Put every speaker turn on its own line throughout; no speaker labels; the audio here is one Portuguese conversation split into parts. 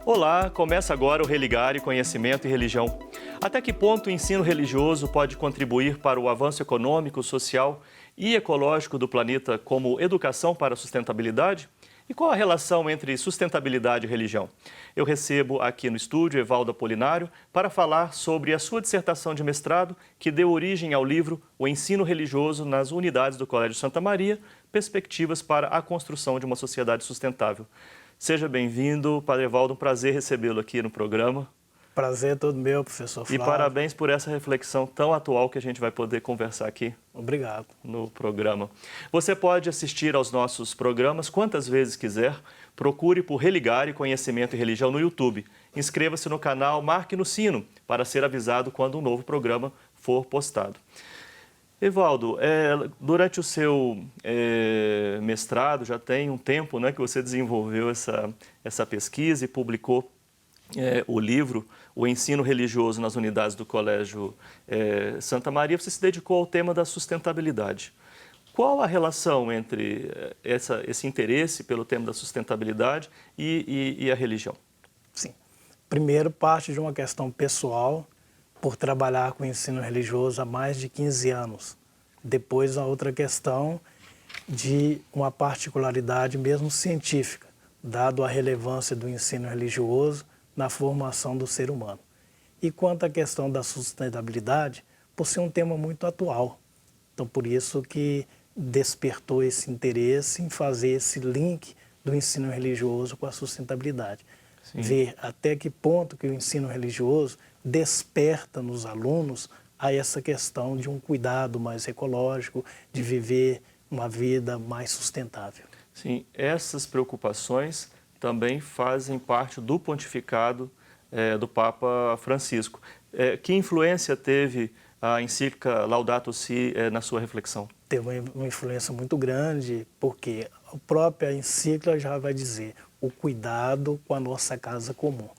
Olá, começa agora o Religare Conhecimento e Religião. Até que ponto o ensino religioso pode contribuir para o avanço econômico, social e ecológico do planeta como educação para a sustentabilidade? E qual a relação entre sustentabilidade e religião? Eu recebo aqui no estúdio Evaldo Apolinário para falar sobre a sua dissertação de mestrado que deu origem ao livro O Ensino Religioso nas Unidades do Colégio Santa Maria, Perspectivas para a Construção de uma Sociedade Sustentável. Seja bem-vindo, Padre Evaldo, um prazer recebê-lo aqui no programa.
Prazer é todo meu, professor Flávio.
E parabéns por essa reflexão tão atual que a gente vai poder conversar aqui.
Obrigado.
No programa. Você pode assistir aos nossos programas quantas vezes quiser. Procure por Religare Conhecimento e Religião no YouTube. Inscreva-se no canal, marque no sino para ser avisado quando um novo programa for postado. Evaldo, durante o seu mestrado, já tem um tempo, né, que você desenvolveu essa pesquisa e publicou o livro O Ensino Religioso nas Unidades do Colégio Santa Maria. Você se dedicou ao tema da sustentabilidade. Qual a relação entre esse interesse pelo tema da sustentabilidade e a religião?
Sim. Primeiro, parte de uma questão pessoal, por trabalhar com o ensino religioso há mais de 15 anos. Depois, a outra questão de uma particularidade mesmo científica, dado a relevância do ensino religioso na formação do ser humano. E quanto à questão da sustentabilidade, por ser um tema muito atual. Então, por isso que despertou esse interesse em fazer esse link do ensino religioso com a sustentabilidade. Sim. Ver até que ponto que o ensino religioso desperta nos alunos a essa questão de um cuidado mais ecológico, de viver uma vida mais sustentável.
Sim, essas preocupações também fazem parte do pontificado do Papa Francisco. Que influência teve a encíclica Laudato Si na sua reflexão?
Teve uma influência muito grande, porque a própria encíclica já vai dizer o cuidado com a nossa casa comum.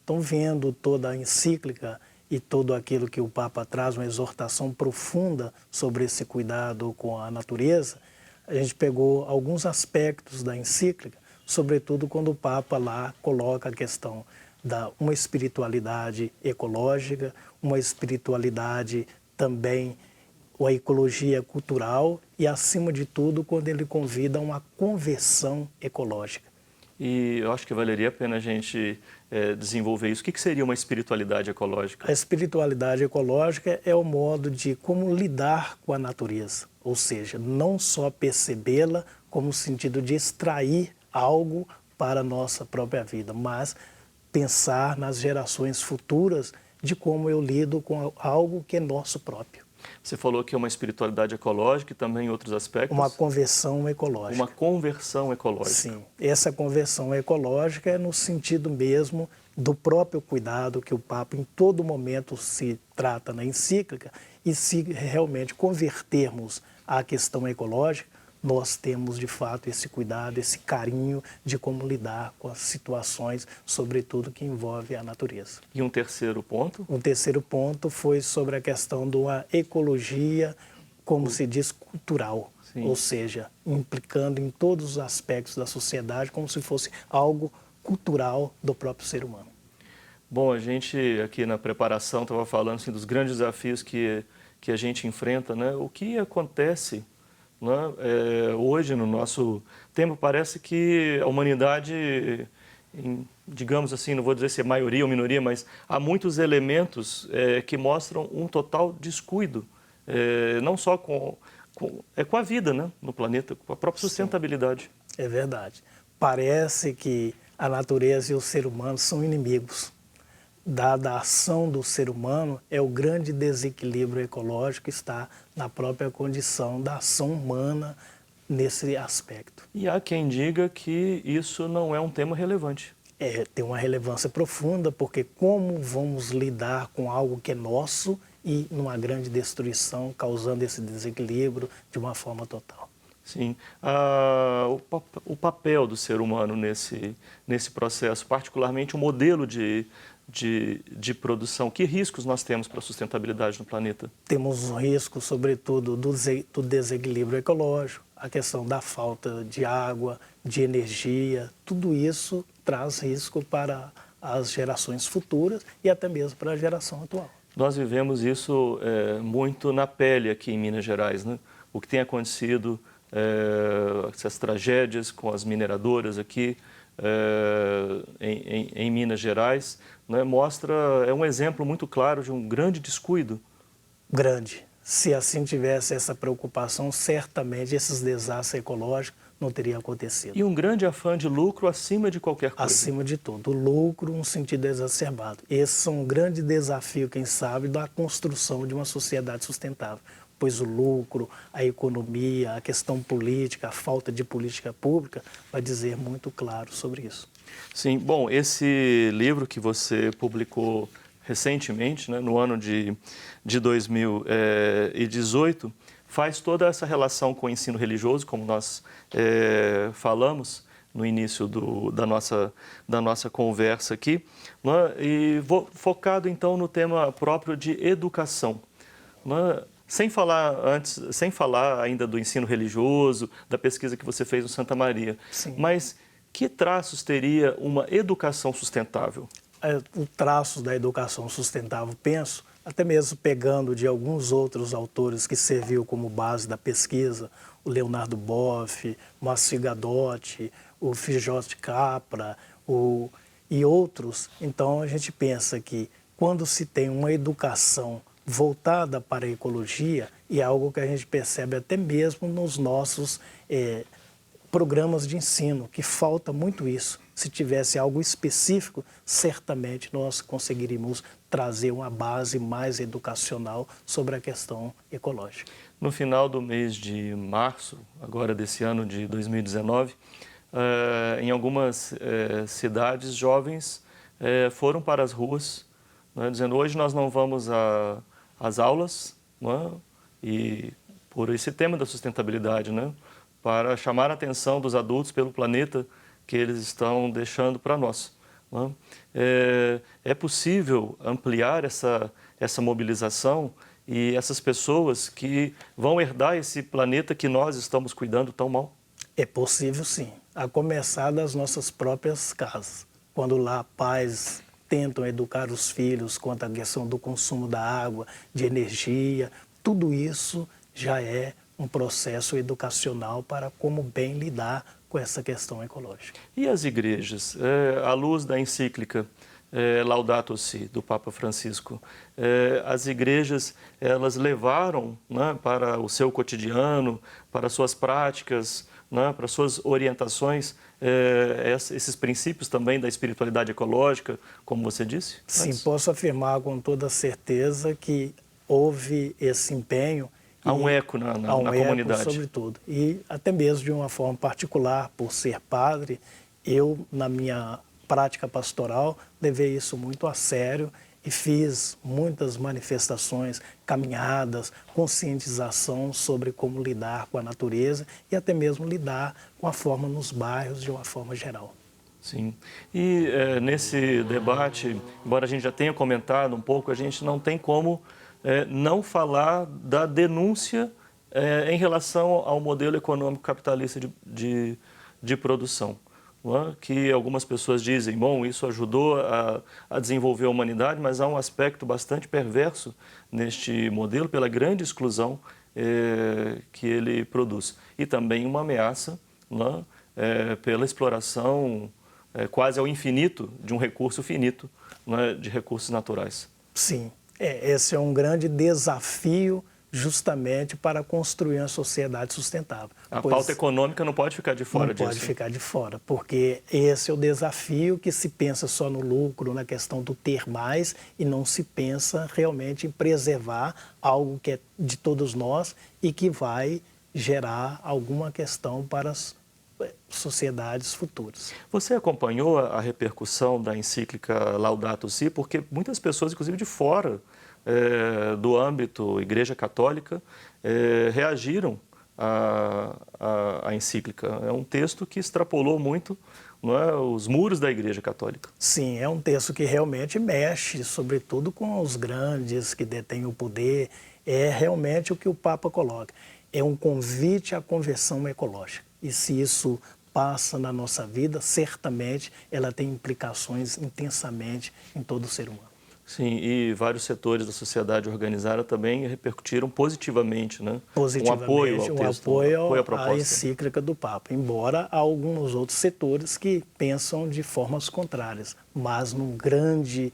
Então, vendo toda a encíclica e tudo aquilo que o Papa traz, uma exortação profunda sobre esse cuidado com a natureza, a gente pegou alguns aspectos da encíclica, sobretudo quando o Papa lá coloca a questão da uma espiritualidade ecológica, uma espiritualidade também, a ecologia cultural e, acima de tudo, quando ele convida a uma conversão ecológica.
E eu acho que valeria a pena a gente desenvolver isso. O que seria uma espiritualidade ecológica?
A espiritualidade ecológica é o modo de como lidar com a natureza, ou seja, não só percebê-la como no sentido de extrair algo para a nossa própria vida, mas pensar nas gerações futuras de como eu lido com algo que é nosso próprio.
Você falou que é uma espiritualidade ecológica e também outros aspectos?
Uma conversão ecológica.
Uma conversão ecológica.
Sim, essa conversão ecológica é no sentido mesmo do próprio cuidado que o Papa em todo momento se trata na encíclica, e se realmente convertermos à questão ecológica, nós temos de fato esse cuidado, esse carinho de como lidar com as situações, sobretudo que envolve a natureza.
E um terceiro ponto?
Um terceiro ponto foi sobre a questão de uma ecologia, como se diz, cultural. Sim. Ou seja, implicando em todos os aspectos da sociedade como se fosse algo cultural do próprio ser humano.
Bom, a gente aqui na preparação estava falando assim, dos grandes desafios que a gente enfrenta, né? O que acontece, né? Hoje no nosso tempo parece que a humanidade, digamos assim, não vou dizer se é maioria ou minoria, mas há muitos elementos que mostram um total descuido, não só com a vida, né, no planeta, com a própria sustentabilidade.
Sim, é verdade. Parece que a natureza e o ser humano são inimigos. Dada a ação do ser humano, é o grande desequilíbrio ecológico que está na própria condição da ação humana nesse aspecto.
E há quem diga que isso não é um tema relevante.
Tem uma relevância profunda, porque como vamos lidar com algo que é nosso e numa grande destruição, causando esse desequilíbrio de uma forma total.
Sim. O papel do ser humano nesse processo, particularmente o modelo de produção. Que riscos nós temos para a sustentabilidade no planeta?
Temos um risco, sobretudo, do desequilíbrio ecológico, a questão da falta de água, de energia, tudo isso traz risco para às gerações futuras e até mesmo para a geração atual.
Nós vivemos isso muito na pele aqui em Minas Gerais, né? O que tem acontecido, essas tragédias com as mineradoras aqui em Minas Gerais, né? É um exemplo muito claro de um grande descuido.
Grande. Se assim tivesse essa preocupação, certamente esses desastres ecológicos não teriam acontecido.
E um grande afã de lucro acima de qualquer coisa.
Acima de tudo, o lucro um sentido exacerbado. Esse é um grande desafio, quem sabe, da construção de uma sociedade sustentável, pois o lucro, a economia, a questão política, a falta de política pública vai dizer muito claro sobre isso.
Sim, bom, esse livro que você publicou recentemente, né, no ano de 2018, faz toda essa relação com o ensino religioso, como nós falamos no início da nossa conversa aqui, né, e focado então no tema próprio de educação, né, sem falar ainda do ensino religioso, da pesquisa que você fez no Santa Maria.
Sim.
Mas que traços teria uma educação sustentável?
O traço da educação sustentável, penso, até mesmo pegando de alguns outros autores que serviu como base da pesquisa, o Leonardo Boff, o Márcio Gadotti, o Fijoste Capra e outros. Então a gente pensa que quando se tem uma educação voltada para a ecologia, e é algo que a gente percebe até mesmo nos nossos programas de ensino, que falta muito isso. Se tivesse algo específico, certamente nós conseguiríamos trazer uma base mais educacional sobre a questão ecológica.
No final do mês de março, agora desse ano de 2019, em algumas cidades, jovens foram para as ruas, né, dizendo: hoje nós não vamos às aulas, né, e por esse tema da sustentabilidade, né, para chamar a atenção dos adultos pelo planeta que eles estão deixando para nós. Né? É possível ampliar essa mobilização e essas pessoas que vão herdar esse planeta que nós estamos cuidando tão mal?
É possível, sim, a começar das nossas próprias casas. Quando lá pais tentam educar os filhos quanto à questão do consumo da água, de energia, tudo isso já é um processo educacional para como bem lidar com essa questão ecológica.
E as igrejas, à luz da encíclica Laudato Si, do Papa Francisco, as igrejas, elas levaram, né, para o seu cotidiano, para suas práticas, né, para suas orientações, esses princípios também da espiritualidade ecológica, como você disse?
Sim, posso afirmar com toda certeza que houve esse empenho.
Há um eco na comunidade.
Sobretudo. E até mesmo de uma forma particular, por ser padre, eu, na minha prática pastoral, levei isso muito a sério e fiz muitas manifestações, caminhadas, conscientização sobre como lidar com a natureza e até mesmo lidar com a forma nos bairros de uma forma geral.
Sim. E nesse debate, embora a gente já tenha comentado um pouco, a gente não tem como não falar da denúncia em relação ao modelo econômico capitalista de produção. Não é? Que algumas pessoas dizem, bom, isso ajudou a desenvolver a humanidade, mas há um aspecto bastante perverso neste modelo pela grande exclusão que ele produz. E também uma ameaça, não é? Pela exploração quase ao infinito de um recurso finito, não é? De recursos naturais.
Sim. Esse é um grande desafio justamente para construir uma sociedade sustentável.
A pauta econômica não pode ficar de fora disso.
Não pode ficar de fora, porque esse é o desafio que se pensa só no lucro, na questão do ter mais, e não se pensa realmente em preservar algo que é de todos nós e que vai gerar alguma questão para as sociedades futuras.
Você acompanhou a repercussão da encíclica Laudato Si? Porque muitas pessoas, inclusive de fora do âmbito Igreja Católica, reagiram à encíclica. É um texto que extrapolou muito, não é, os muros da Igreja Católica.
Sim, é um texto que realmente mexe, sobretudo com os grandes que detêm o poder. É realmente o que o Papa coloca. É um convite à conversão ecológica. E se isso passa na nossa vida, certamente ela tem implicações intensamente em todo o ser humano.
Sim, e vários setores da sociedade organizada também repercutiram positivamente, né?
Positivamente,
Um apoio ao texto, apoio à
à
proposta.
encíclica do Papa, embora há alguns outros setores que pensam de formas contrárias, mas num grande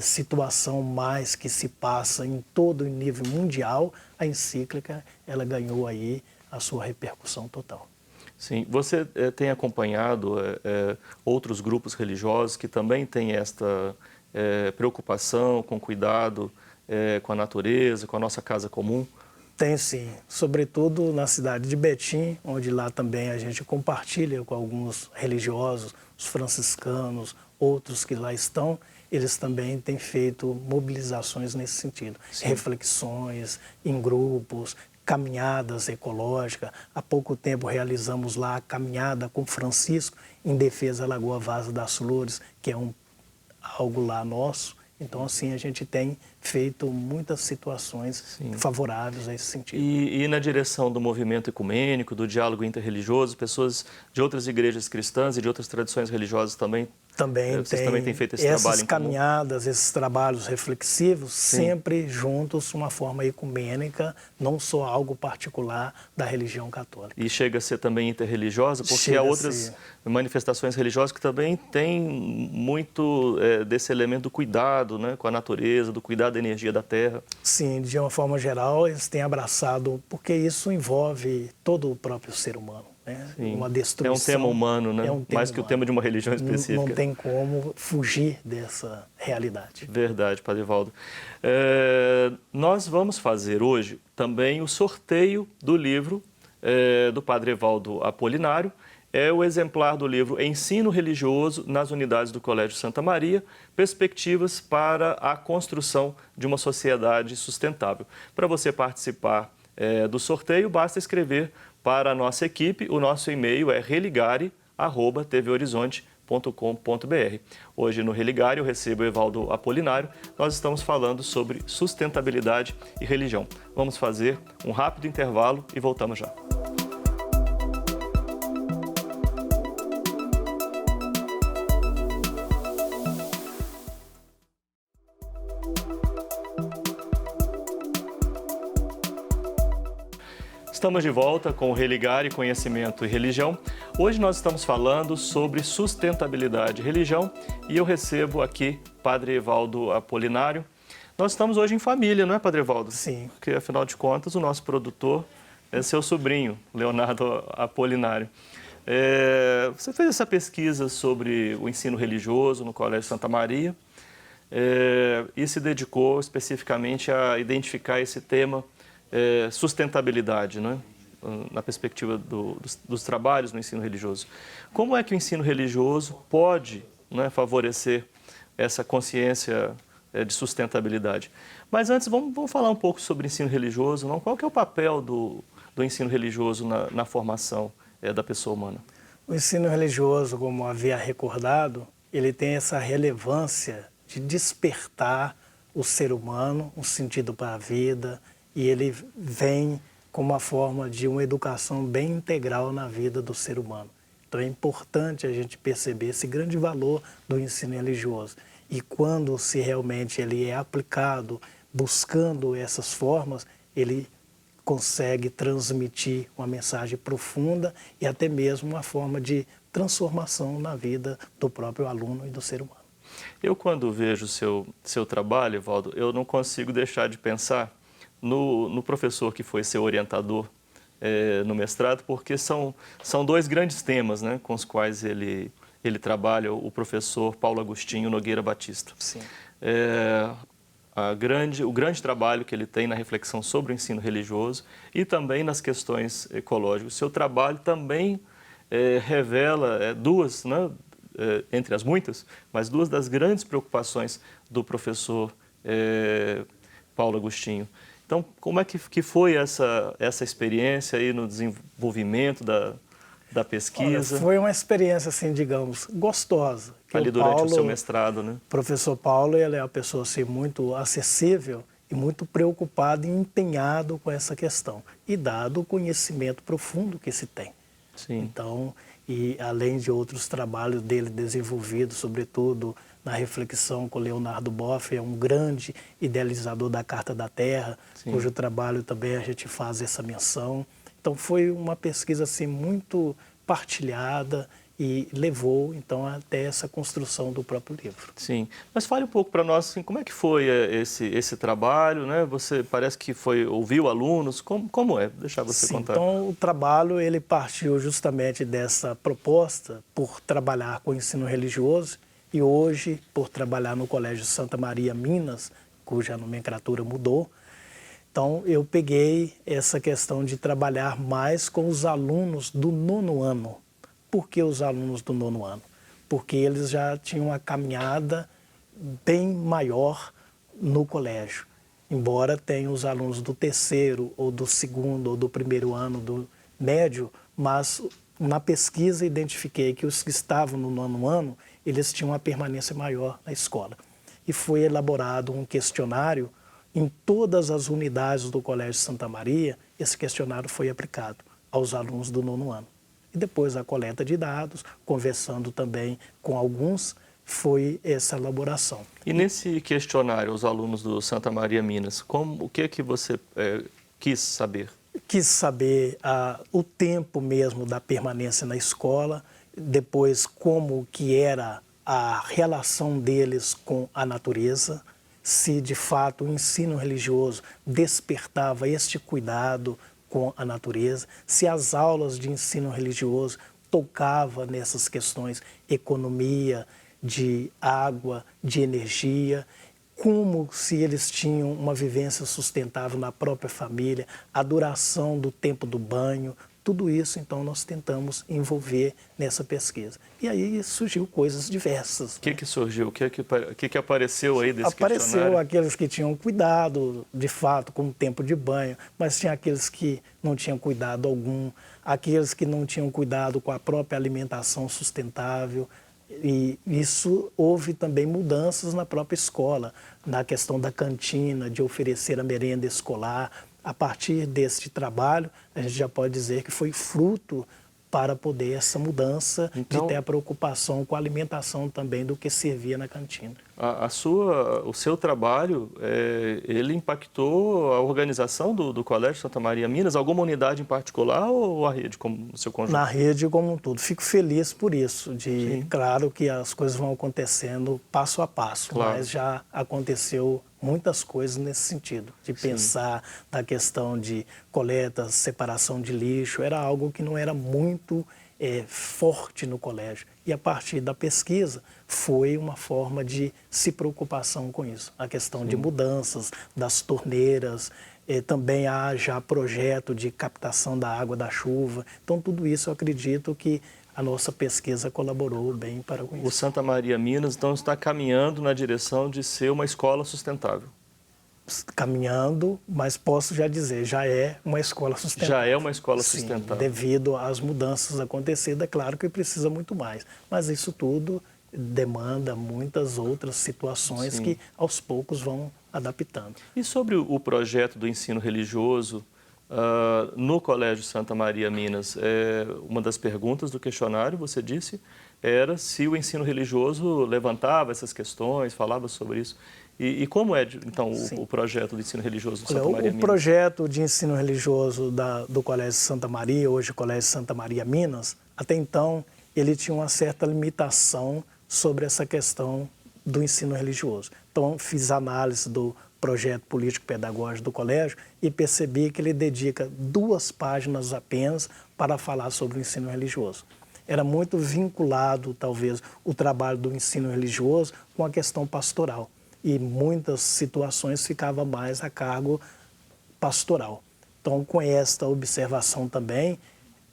situação mais que se passa em todo o nível mundial, a encíclica ela ganhou aí a sua repercussão total.
Sim, você tem acompanhado outros grupos religiosos que também têm esta preocupação com cuidado com a natureza, com a nossa casa comum?
Tem sim, sobretudo na cidade de Betim, onde lá também a gente compartilha com alguns religiosos, os franciscanos, outros que lá estão, eles também têm feito mobilizações nesse sentido, sim, reflexões em grupos, caminhadas ecológicas. Há pouco tempo realizamos lá a caminhada com Francisco em defesa da Lagoa Vaza das Flores, que é algo lá nosso. Então, assim, a gente tem feito muitas situações, sim, favoráveis a esse sentido.
E na direção do movimento ecumênico, do diálogo interreligioso, pessoas de outras igrejas cristãs e de outras tradições religiosas também vocês também têm feito esse trabalho em comum?
Essas caminhadas, esses trabalhos reflexivos, sim, sempre juntos, uma forma ecumênica, não só algo particular da religião católica.
E chega a ser também interreligiosa, porque há outras manifestações religiosas que também têm muito desse elemento do cuidado, né, com a natureza, do cuidado da energia da terra.
Sim, de uma forma geral, eles têm abraçado, porque isso envolve todo o próprio ser humano. Uma destruição.
É um tema humano, né? Mais que o tema de uma religião específica.
Não tem como fugir dessa realidade.
Verdade, Padre Evaldo. Nós vamos fazer hoje também o sorteio do livro do Padre Evaldo Apolinário. É o exemplar do livro Ensino Religioso nas Unidades do Colégio Santa Maria, Perspectivas para a Construção de uma Sociedade Sustentável. Para você participar do sorteio, basta escrever para a nossa equipe. O nosso e-mail é religare@tvhorizonte.com.br. Hoje no Religare eu recebo o Evaldo Apolinário. Nós estamos falando sobre sustentabilidade e religião. Vamos fazer um rápido intervalo e voltamos já. Estamos de volta com o Religare, Conhecimento e Religião. Hoje nós estamos falando sobre sustentabilidade e religião e eu recebo aqui Padre Evaldo Apolinário. Nós estamos hoje em família, não é, Padre Evaldo?
Sim.
Porque, afinal de contas, o nosso produtor é seu sobrinho, Leonardo Apolinário. Você fez essa pesquisa sobre o ensino religioso no Colégio Santa Maria e se dedicou especificamente a identificar esse tema sustentabilidade, né? Na perspectiva dos trabalhos no ensino religioso. Como é que o ensino religioso pode, né, favorecer essa consciência de sustentabilidade? Mas antes, vamos falar um pouco sobre ensino religioso. Não? Qual que é o papel do ensino religioso na formação da pessoa humana?
O ensino religioso, como havia recordado, ele tem essa relevância de despertar o ser humano, um sentido para a vida, e ele vem como uma forma de uma educação bem integral na vida do ser humano. Então é importante a gente perceber esse grande valor do ensino religioso. E quando se realmente ele é aplicado, buscando essas formas, ele consegue transmitir uma mensagem profunda e até mesmo uma forma de transformação na vida do próprio aluno e do ser humano.
Eu, quando vejo o seu trabalho, Evaldo, eu não consigo deixar de pensar no professor que foi seu orientador no mestrado, porque são dois grandes temas, né, com os quais ele trabalha, o professor Paulo Agostinho Nogueira Batista.
Sim.
O grande trabalho que ele tem na reflexão sobre o ensino religioso e também nas questões ecológicas. O seu trabalho também revela duas, né, entre as muitas, mas duas das grandes preocupações do professor Paulo Agostinho. Então, como é que foi essa experiência aí no desenvolvimento da pesquisa?
Olha, foi uma experiência, assim, digamos, gostosa.
Ali durante o seu mestrado, né?
O professor Paulo, ele é uma pessoa assim, muito acessível e muito preocupado e empenhado com essa questão. E dado o conhecimento profundo que se tem.
Sim.
Então, e além de outros trabalhos dele desenvolvidos, sobretudo na reflexão com Leonardo Boff, é um grande idealizador da Carta da Terra,
Sim.
cujo trabalho também a gente faz essa menção. Então foi uma pesquisa assim muito partilhada e levou então até essa construção do próprio livro.
Sim, mas fale um pouco para nós assim, como é que foi esse trabalho, né? Você parece que ouviu alunos, como é? Deixar você
Sim,
contar.
então o trabalho ele partiu justamente dessa proposta por trabalhar com o ensino religioso e hoje por trabalhar no Colégio Santa Maria Minas, cuja nomenclatura mudou. Então eu peguei essa questão de trabalhar mais com os alunos do 9º ano. Por que os alunos do 9º ano? Porque eles já tinham uma caminhada bem maior no colégio. Embora tenham os alunos do 3º, ou do 2º, ou do 1º ano do médio, mas na pesquisa identifiquei que os que estavam no 9º ano, eles tinham uma permanência maior na escola. E foi elaborado um questionário em todas as unidades do Colégio Santa Maria. Esse questionário foi aplicado aos alunos do 9º ano. E depois a coleta de dados, conversando também com alguns, foi essa elaboração.
E nesse questionário, os alunos do Santa Maria Minas, o que você quis saber?
Quis saber o tempo mesmo da permanência na escola, depois como que era a relação deles com a natureza, se de fato o ensino religioso despertava este cuidado com a natureza, se as aulas de ensino religioso tocavam nessas questões, economia, de água, de energia, como se eles tinham uma vivência sustentável na própria família, a duração do tempo do banho, tudo isso, então, nós tentamos envolver nessa pesquisa. E aí surgiu coisas diversas.
O que surgiu? O que apareceu aí desse questionário?
Apareceu aqueles que tinham cuidado, de fato, com o tempo de banho, mas tinha aqueles que não tinham cuidado algum, aqueles que não tinham cuidado com a própria alimentação sustentável. E isso houve também mudanças na própria escola, na questão da cantina, de oferecer a merenda escolar. A partir deste trabalho, a gente já pode dizer que foi fruto para poder essa mudança de ter a preocupação com a alimentação também do que servia na cantina.
O seu trabalho, ele impactou a organização do Colégio Santa Maria Minas? Alguma unidade em particular ou a rede como no seu conjunto?
Na rede como um todo. Fico feliz por isso. Claro que as coisas vão acontecendo passo a passo,
claro.
Mas já aconteceu muitas coisas nesse sentido, de pensar na questão de coleta, separação de lixo, era algo que não era muito forte no colégio. E a partir da pesquisa foi uma forma de se preocupação com isso. A questão de mudanças das torneiras, também há já projeto de captação da água da chuva. Então tudo isso eu acredito que a nossa pesquisa colaborou bem para com isso.
O Santa Maria Minas, então, está caminhando na direção de ser uma escola sustentável.
Caminhando, mas posso já dizer, já é uma escola sustentável.
Já é uma escola sustentável.
Sim, devido às mudanças acontecidas, é claro que precisa muito mais. Mas isso tudo demanda muitas outras situações que aos poucos vão adaptando.
E sobre o projeto do ensino religioso, no Colégio Santa Maria Minas, uma das perguntas do questionário, você disse, era se o ensino religioso levantava essas questões, falava sobre isso. E como é, então, o projeto do ensino religioso do Santa Maria Minas?
O projeto de ensino religioso do Colégio Santa Maria, hoje Colégio Santa Maria Minas, até então ele tinha uma certa limitação sobre essa questão do ensino religioso. Então, fiz análise do projeto político-pedagógico do colégio e percebi que ele dedica 2 páginas apenas para falar sobre o ensino religioso. Era muito vinculado, talvez, o trabalho do ensino religioso com a questão pastoral. E muitas situações ficavam mais a cargo pastoral. Então, com esta observação também,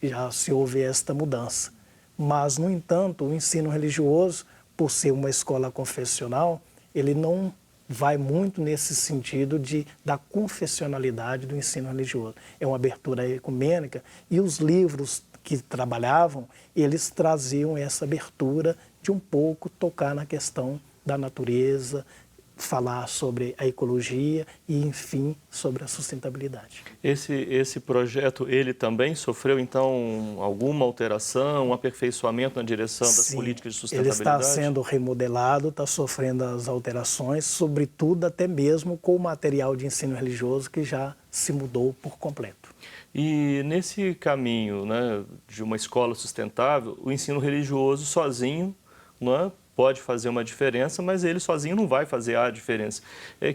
já se houve esta mudança. Mas, no entanto, o ensino religioso, por ser uma escola confessional, ele não vai muito nesse sentido da confessionalidade do ensino religioso. É uma abertura ecumênica e os livros que trabalhavam, eles traziam essa abertura de um pouco tocar na questão da natureza, falar sobre a ecologia e, enfim, sobre a sustentabilidade.
Esse projeto, ele também sofreu, então, alguma alteração, um aperfeiçoamento na direção das
Sim,
políticas de
ele
sustentabilidade?
está sendo remodelado, está sofrendo as alterações, sobretudo até mesmo com o material de ensino religioso que já se mudou por completo.
E nesse caminho, né, de uma escola sustentável, o ensino religioso sozinho, né, pode fazer uma diferença, mas ele sozinho não vai fazer a diferença.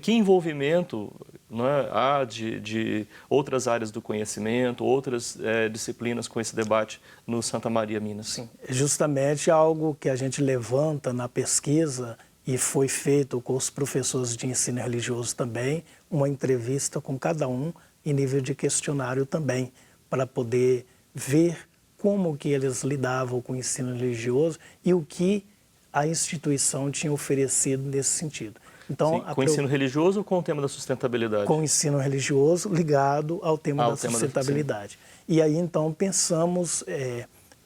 Que envolvimento, né, há de outras áreas do conhecimento, outras disciplinas com esse debate no Santa Maria, Minas?
Sim, é justamente algo que a gente levanta na pesquisa e foi feito com os professores de ensino religioso também, uma entrevista com cada um em nível de questionário também, para poder ver como que eles lidavam com o ensino religioso e o que a instituição tinha oferecido nesse sentido.
Então, com o ensino religioso ou com o tema da sustentabilidade?
Com o ensino religioso ligado ao tema da sustentabilidade. E aí, então, pensamos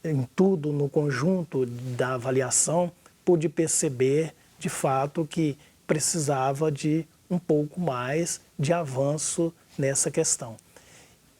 em tudo, no conjunto da avaliação, pude perceber, de fato, que precisava de um pouco mais de avanço nessa questão.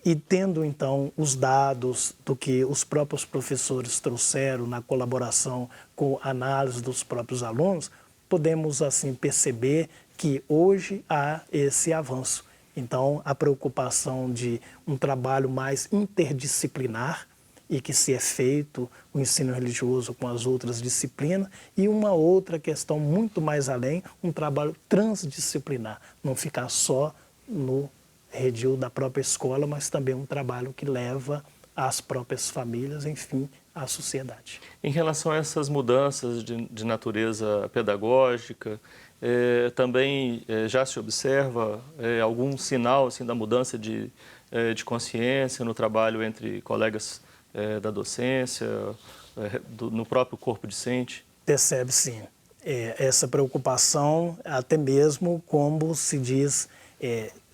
E tendo, então, os dados do que os próprios professores trouxeram na colaboração com a análise dos próprios alunos, podemos, assim, perceber que hoje há esse avanço. Então, a preocupação de um trabalho mais interdisciplinar e que se é feito o ensino religioso com as outras disciplinas e uma outra questão muito mais além, um trabalho transdisciplinar, não ficar só no redil da própria escola, mas também um trabalho que leva às próprias famílias, enfim, à sociedade.
Em relação a essas mudanças de natureza pedagógica, também já se observa algum sinal assim, da mudança de consciência no trabalho entre colegas da docência, no próprio corpo discente?
Percebe, sim. Essa preocupação, até mesmo, como se diz,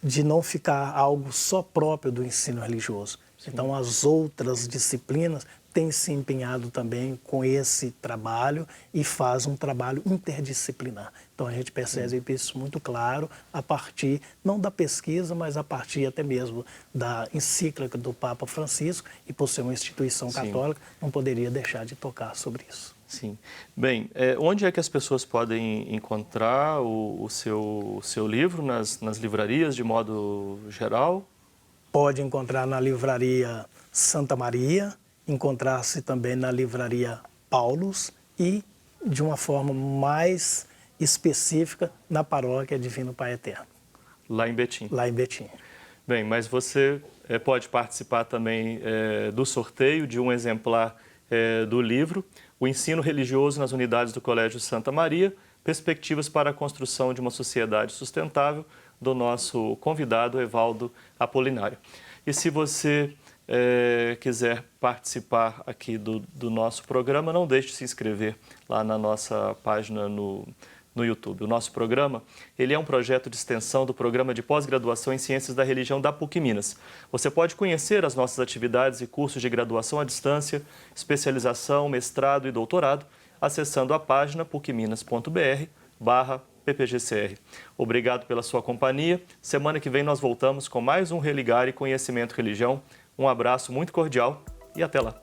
de não ficar algo só próprio do ensino religioso. Sim. Então, as outras disciplinas têm se empenhado também com esse trabalho e faz um trabalho interdisciplinar. Então, a gente percebe isso muito claro a partir, não da pesquisa, mas a partir até mesmo da encíclica do Papa Francisco, e por ser uma instituição católica, não poderia deixar de tocar sobre isso.
Sim. Bem, onde é que as pessoas podem encontrar o seu livro? Nas livrarias, de modo geral?
Pode encontrar na livraria Santa Maria, encontrar-se também na livraria Paulus e, de uma forma mais específica, na paróquia Divino Pai Eterno.
Lá em Betim?
Lá em Betim.
Bem, mas você pode participar também do sorteio de um exemplar do livro, O Ensino Religioso nas Unidades do Colégio Santa Maria, Perspectivas para a Construção de uma Sociedade Sustentável, do nosso convidado, Evaldo Apolinário. E se você quiser participar aqui do nosso programa, não deixe de se inscrever lá na nossa página no YouTube. O nosso programa, ele é um projeto de extensão do Programa de Pós-Graduação em Ciências da Religião da PUC Minas. Você pode conhecer as nossas atividades e cursos de graduação à distância, especialização, mestrado e doutorado, acessando a página pucminas.br/ppgcr. Obrigado pela sua companhia. Semana que vem nós voltamos com mais um Religare Conhecimento e Religião. Um abraço muito cordial e até lá.